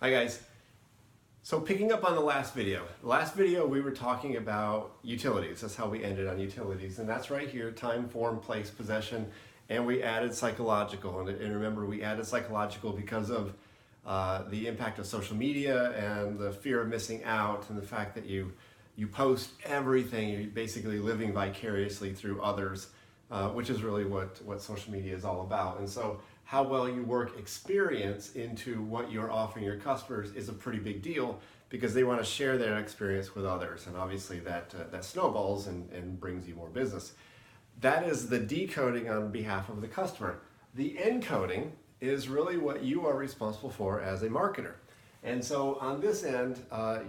Hi guys. So picking up on the last video we were talking about utilities. That's how we ended on utilities. And that's right here, time, form, place, possession. And we added psychological. And remember, we added psychological because of the impact of social media and the fear of missing out and the fact that you post everything. You're basically living vicariously through others, which is really what social media is all about. And so how well you work experience into what you're offering your customers is a pretty big deal because they want to share their experience with others. And obviously that snowballs and brings you more business. That is the decoding on behalf of the customer. The encoding is really what you are responsible for as a marketer. And so on this end,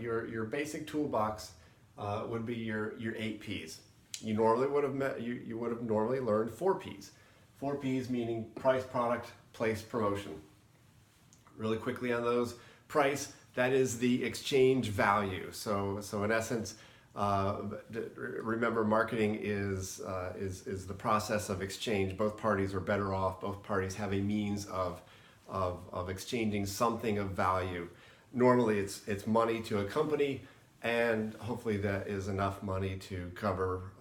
your basic toolbox would be your 8 Ps. You normally would have you would have normally learned 4 Ps. 4 Ps meaning price, product, place, promotion. Really quickly on those, price, that is the exchange value. So in essence, remember marketing is the process of exchange. Both parties are better off. Both parties have a means of exchanging something of value. Normally it's money to a company, and hopefully that is enough money to cover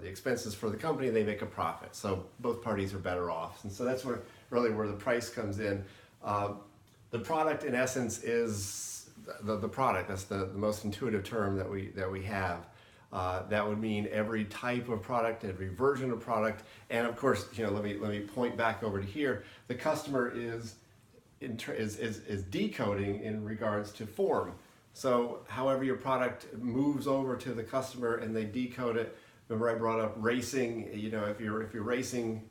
the expenses for the company. They make a profit. So both parties are better off. And so that's really where the price comes in. The product in essence is the product. That's the most intuitive term that we have. That would mean every type of product, every version of product. And of course, let me point back over to here. The customer is decoding in regards to form. So however your product moves over to the customer and they decode it. Remember I brought up racing. If you're racing,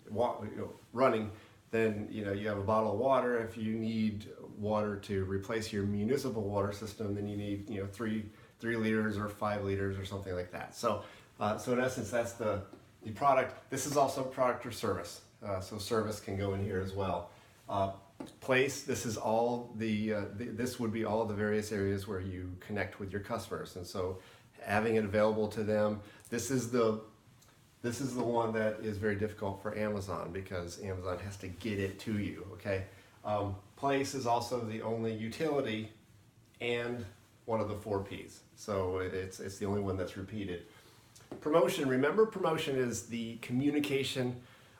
running, then you have a bottle of water. If you need water to replace your municipal water system, then you need 3 liters or 5 liters or something like that. So in essence, that's the product. This is also product or service. So service can go in here as well. Place, this is all this would be all the various areas where you connect with your customers, and so having it available to them. This is the one that is very difficult for Amazon because Amazon has to get it to you. Okay, place is also the only utility and one of the 4 Ps. So it's the only one that's repeated. Promotion. Remember, promotion is the communication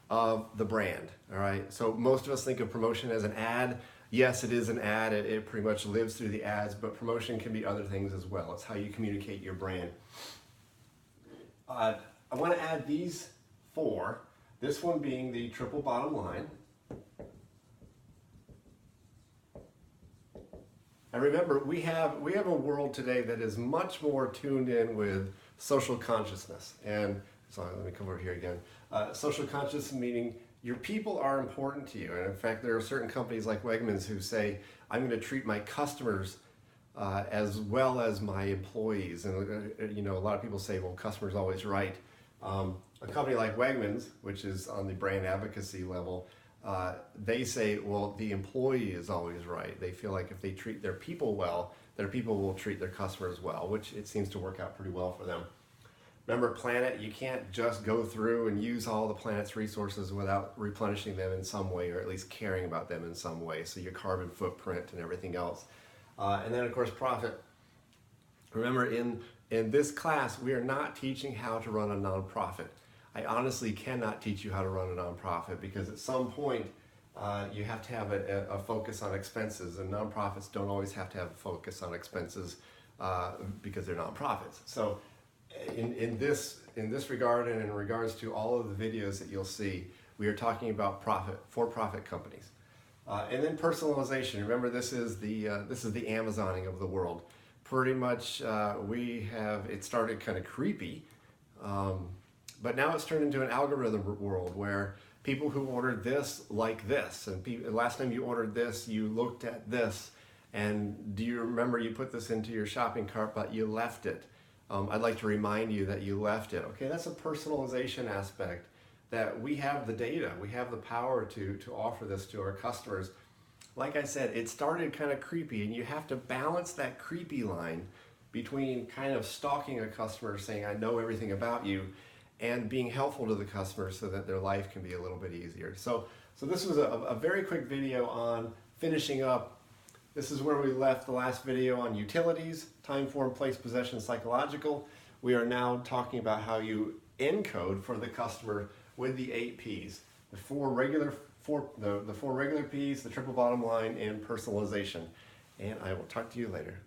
of the brand. All right, so most of us think of promotion as an ad. Yes, it is an ad. It pretty much lives through the ads, but promotion can be other things as well. It's how you communicate your brand. I want to add these 4, this one being the triple bottom line. And remember, we have a world today that is much more tuned in with social consciousness. And so let me come over here again. Social consciousness meaning your people are important to you. And in fact, there are certain companies like Wegmans who say, I'm going to treat my customers as well as my employees. And a lot of people say, well, customer's always right. A company like Wegmans, which is on the brand advocacy level, they say, well, the employee is always right. They feel like if they treat their people well, their people will treat their customers well, which it seems to work out pretty well for them. Remember, planet, you can't just go through and use all the planet's resources without replenishing them in some way, or at least caring about them in some way. So your carbon footprint and everything else. And then of course, profit. Remember, in this class, we are not teaching how to run a nonprofit. I honestly cannot teach you how to run a nonprofit because at some point, you have to have a focus on expenses, and nonprofits don't always have to have a focus on expenses because they're nonprofits. So in this regard, and in regards to all of the videos that you'll see, we are talking about for-profit companies, and then personalization. Remember, this is the Amazoning of the world. Pretty much, it started kind of creepy, but now it's turned into an algorithm world where people who ordered this like this, and last time you ordered this, you looked at this, and do you remember you put this into your shopping cart, but you left it? I'd like to remind you that you left it. Okay, that's a personalization aspect that we have the data, we have the power to offer this to our customers. Like I said, it started kind of creepy, and you have to balance that creepy line between kind of stalking a customer, saying, I know everything about you, and being helpful to the customer so that their life can be a little bit easier. So this was a very quick video on finishing up This is where we left the last video on utilities, time, form, place, possession, psychological. We are now talking about how you encode for the customer with the 8 P's. The four regular P's, the triple bottom line, and personalization. And I will talk to you later.